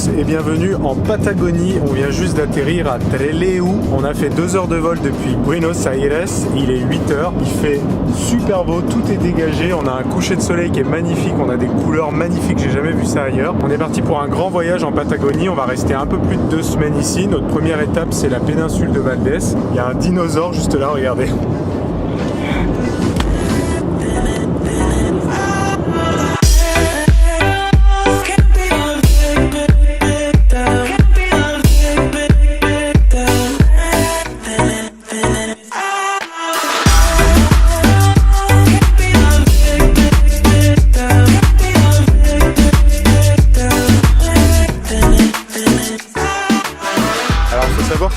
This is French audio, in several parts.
tous et bienvenue en Patagonie. On vient juste d'atterrir à Trelew. On a fait 2 heures de vol depuis Buenos Aires. Il est 8 heures. Il fait super beau, tout est dégagé. On a un coucher de soleil qui est magnifique. On a des couleurs magnifiques, j'ai jamais vu ça ailleurs. On est parti pour un grand voyage en Patagonie. On va rester un peu plus de 2 semaines ici. Notre première étape, c'est la péninsule de Valdés. Il y a un dinosaure juste là, regardez.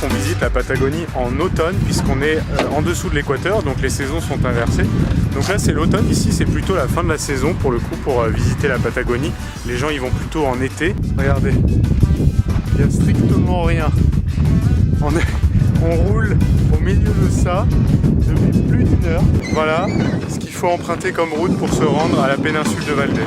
Qu'on visite la Patagonie en automne puisqu'on est en dessous de l'équateur, donc les saisons sont inversées. Donc là c'est l'automne, ici c'est plutôt la fin de la saison pour le coup pour visiter la Patagonie. Les gens y vont plutôt en été. Regardez, il n'y a strictement rien. On roule au milieu de ça depuis plus d'1 heure. Voilà ce qu'il faut emprunter comme route pour se rendre à la péninsule de Valdés.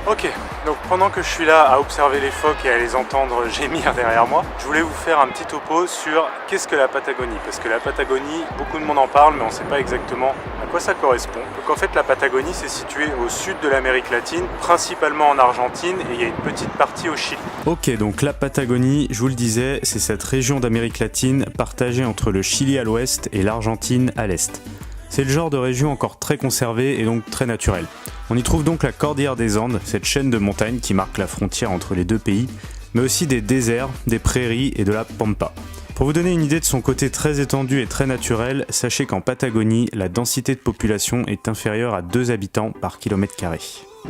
Ok, donc pendant que je suis là à observer les phoques et à les entendre gémir derrière moi, je voulais vous faire un petit topo sur qu'est-ce que la Patagonie. Parce que la Patagonie, beaucoup de monde en parle, mais on ne sait pas exactement à quoi ça correspond. Donc en fait, la Patagonie, c'est situé au sud de l'Amérique latine, principalement en Argentine, et il y a une petite partie au Chili. Ok, donc la Patagonie, je vous le disais, c'est cette région d'Amérique latine partagée entre le Chili à l'ouest et l'Argentine à l'est. C'est le genre de région encore très conservée et donc très naturelle. On y trouve donc la Cordillère des Andes, cette chaîne de montagnes qui marque la frontière entre les deux pays, mais aussi des déserts, des prairies et de la pampa. Pour vous donner une idée de son côté très étendu et très naturel, sachez qu'en Patagonie, la densité de population est inférieure à 2 habitants par kilomètre carré.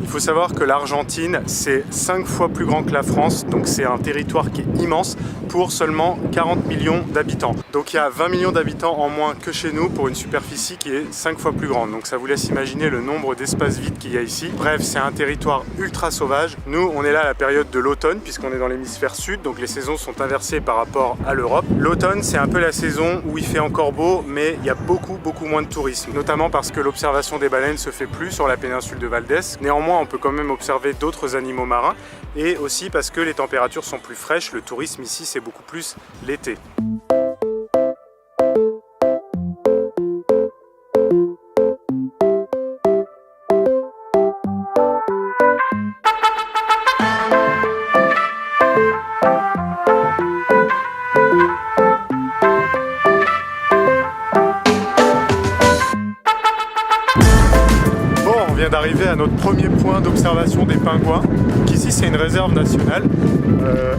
Il faut savoir que l'Argentine, c'est 5 fois plus grand que la France, donc c'est un territoire qui est immense pour seulement 40 millions d'habitants. Donc il y a 20 millions d'habitants en moins que chez nous pour une superficie qui est 5 fois plus grande. Donc ça vous laisse imaginer le nombre d'espaces vides qu'il y a ici. Bref, c'est un territoire ultra sauvage. Nous, on est là à la période de l'automne puisqu'on est dans l'hémisphère sud, donc les saisons sont inversées par rapport à l'Europe. L'automne, c'est un peu la saison où il fait encore beau, mais il y a beaucoup moins de tourisme, notamment parce que l'observation des baleines se fait plus sur la péninsule de Valdés. Néanmoins, on peut quand même observer d'autres animaux marins et aussi parce que les températures sont plus fraîches, le tourisme ici c'est beaucoup plus l'été. D'arriver à notre premier point d'observation des pingouins. Donc ici c'est une réserve nationale,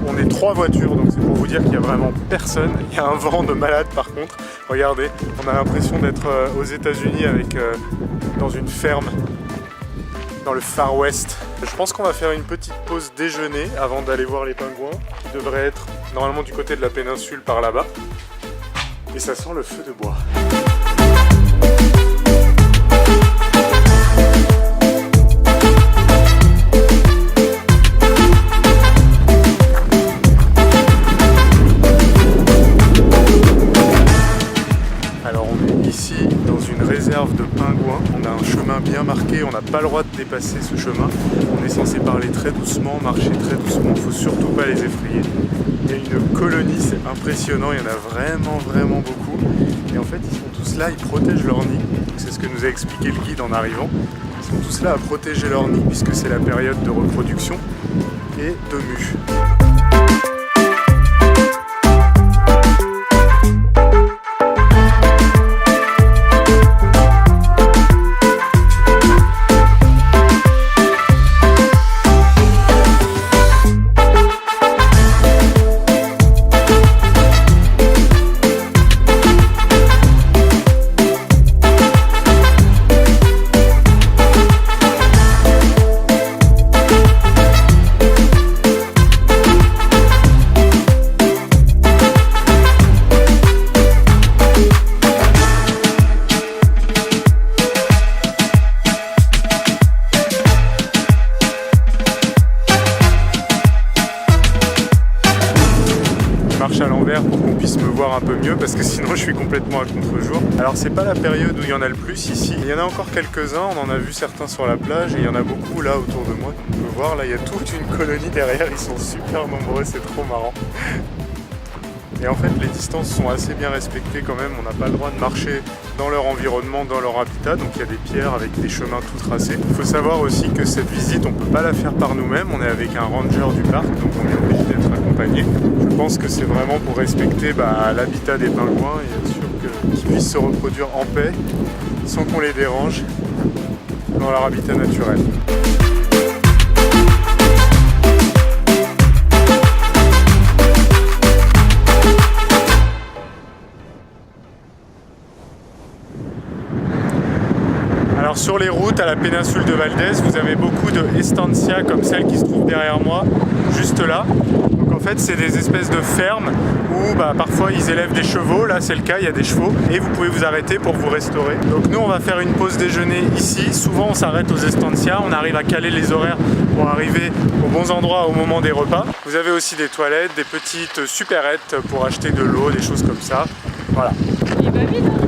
on est 3 voitures, donc c'est pour vous dire qu'il n'y a vraiment personne. Il y a un vent de malade par contre, regardez, on a l'impression d'être aux États-Unis avec dans une ferme dans le Far West. Je pense qu'on va faire une petite pause déjeuner avant d'aller voir les pingouins qui devraient être normalement du côté de la péninsule par là-bas, et ça sent le feu de bois. Ici, dans une réserve de pingouins, on a un chemin bien marqué, on n'a pas le droit de dépasser ce chemin. On est censé parler très doucement, marcher très doucement, il ne faut surtout pas les effrayer. Il y a une colonie, c'est impressionnant, il y en a vraiment beaucoup. Et en fait, ils sont tous là, ils protègent leur nid. C'est ce que nous a expliqué le guide en arrivant. Ils sont tous là à protéger leur nid puisque c'est la période de reproduction et de mue. marche à l'envers pour qu'on puisse me voir un peu mieux parce que sinon je suis complètement à contre-jour. Alors c'est pas la période où il y en a le plus ici, il y en a encore quelques-uns, on en a vu certains sur la plage et il y en a beaucoup là autour de moi. On peut voir là il y a toute une colonie derrière, ils sont super nombreux, c'est trop marrant. Et en fait les distances sont assez bien respectées quand même, on n'a pas le droit de marcher dans leur environnement, dans leur habitat, donc il y a des pierres avec des chemins tout tracés. Il faut savoir aussi que cette visite on ne peut pas la faire par nous-mêmes, on est avec un ranger du parc, donc on est obligé d'être accompagné. Je pense que c'est vraiment pour respecter l'habitat des pingouins et être sûr qu'ils puissent se reproduire en paix sans qu'on les dérange dans leur habitat naturel. Alors sur les routes à la péninsule de Valdez, vous avez beaucoup de estancias comme celle qui se trouve derrière moi, juste là. Donc en fait c'est des espèces de fermes où parfois ils élèvent des chevaux, là c'est le cas, il y a des chevaux, et vous pouvez vous arrêter pour vous restaurer. Donc nous on va faire une pause déjeuner ici, souvent on s'arrête aux estancias, on arrive à caler les horaires pour arriver aux bons endroits au moment des repas. Vous avez aussi des toilettes, des petites supérettes pour acheter de l'eau, des choses comme ça. Voilà. Il va vite, hein.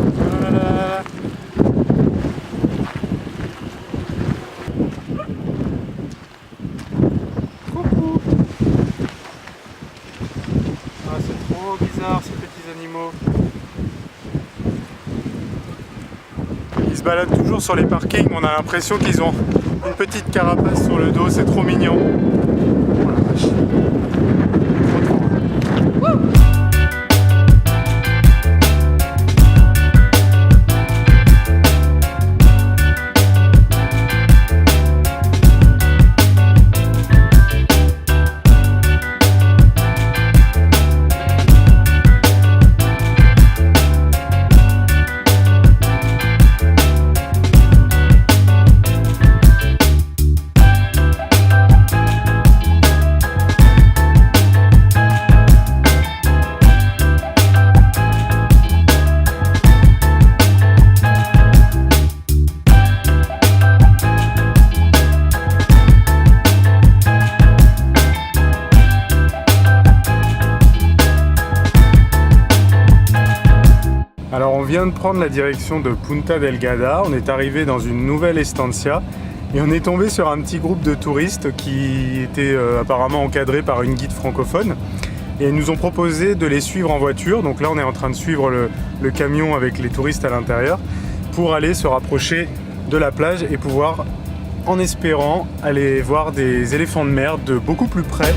Bizarre ces petits animaux. Ils se baladent toujours sur les parkings, on a l'impression qu'ils ont une petite carapace sur le dos, c'est trop mignon. Oh la vache. Alors on vient de prendre la direction de Punta Delgada, on est arrivé dans une nouvelle estancia et on est tombé sur un petit groupe de touristes qui était apparemment encadré par une guide francophone et ils nous ont proposé de les suivre en voiture. Donc là on est en train de suivre le camion avec les touristes à l'intérieur pour aller se rapprocher de la plage et pouvoir, en espérant, aller voir des éléphants de mer de beaucoup plus près.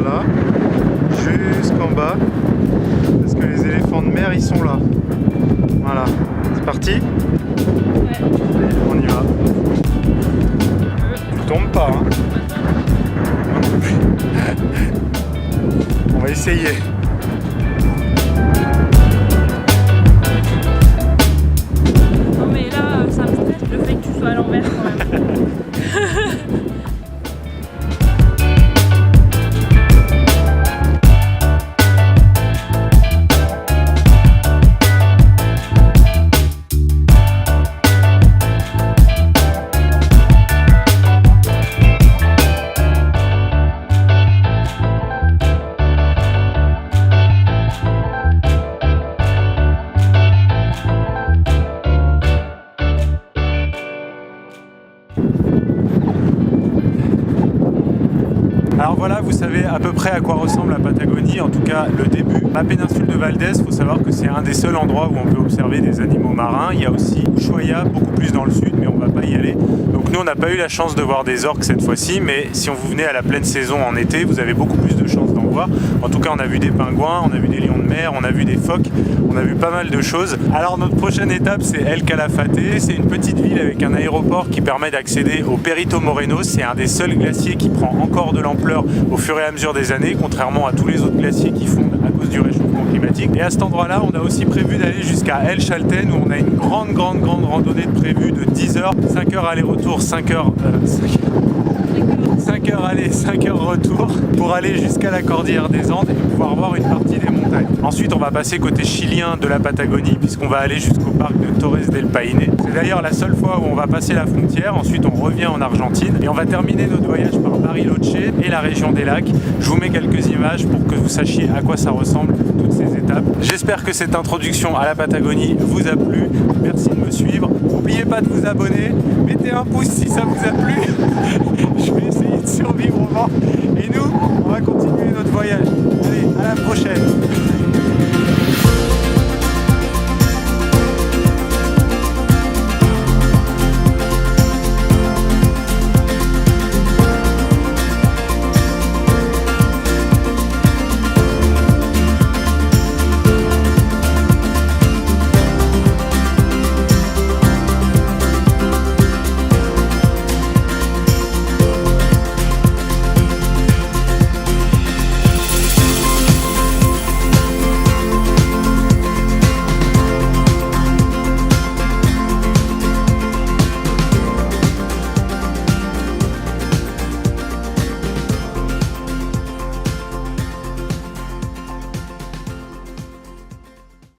Là jusqu'en bas parce que les éléphants de mer ils sont là. Voilà, c'est parti. Ouais. On y va. Tu tombes pas hein. On va essayer. Non mais là ça me stresse le fait que tu sois à l'envers quand même. Alors voilà, vous savez à peu près à quoi ressemble la Patagonie, en tout cas le début. La péninsule de Valdez, il faut savoir que c'est un des seuls endroits où on peut observer des animaux marins. Il y a aussi Ushuaia, beaucoup plus dans le sud, mais on ne va pas y aller. Donc nous, on n'a pas eu la chance de voir des orques cette fois-ci, mais si vous venez à la pleine saison en été, vous avez beaucoup plus de chances d'en voir. En tout cas, on a vu des pingouins, on a vu des lions de mer, on a vu des phoques, on a vu pas mal de choses. Alors notre prochaine étape, c'est El Calafate. C'est une petite ville avec un aéroport qui permet d'accéder au Perito Moreno. C'est un des seuls glaciers qui prend encore de l'ampleur au fur et à mesure des années, contrairement à tous les autres glaciers qui fondent à cause du réchauffement climatique. Et à cet endroit-là, on a aussi prévu d'aller jusqu'à El Chalten, où on a une grande randonnée de prévue de 10 heures, 5 heures aller-retour, 5 5 heures aller, 5 heures retour pour aller jusqu'à la cordillère des Andes et pouvoir voir une partie des montagnes. Ensuite, on va passer côté chilien de la Patagonie puisqu'on va aller jusqu'au parc de Torres del Paine. C'est d'ailleurs la seule fois où on va passer la frontière. Ensuite, on revient en Argentine et on va terminer notre voyage par Bariloche et la région des lacs. Je vous mets quelques images pour que vous sachiez à quoi ça ressemble toutes ces étapes. J'espère que cette introduction à la Patagonie vous a plu. Merci de me suivre. N'oubliez pas de vous abonner. Mettez un pouce si ça vous a plu. Je vais essayer de survivre au vent. Et nous, on va continuer notre voyage. Allez, à la prochaine.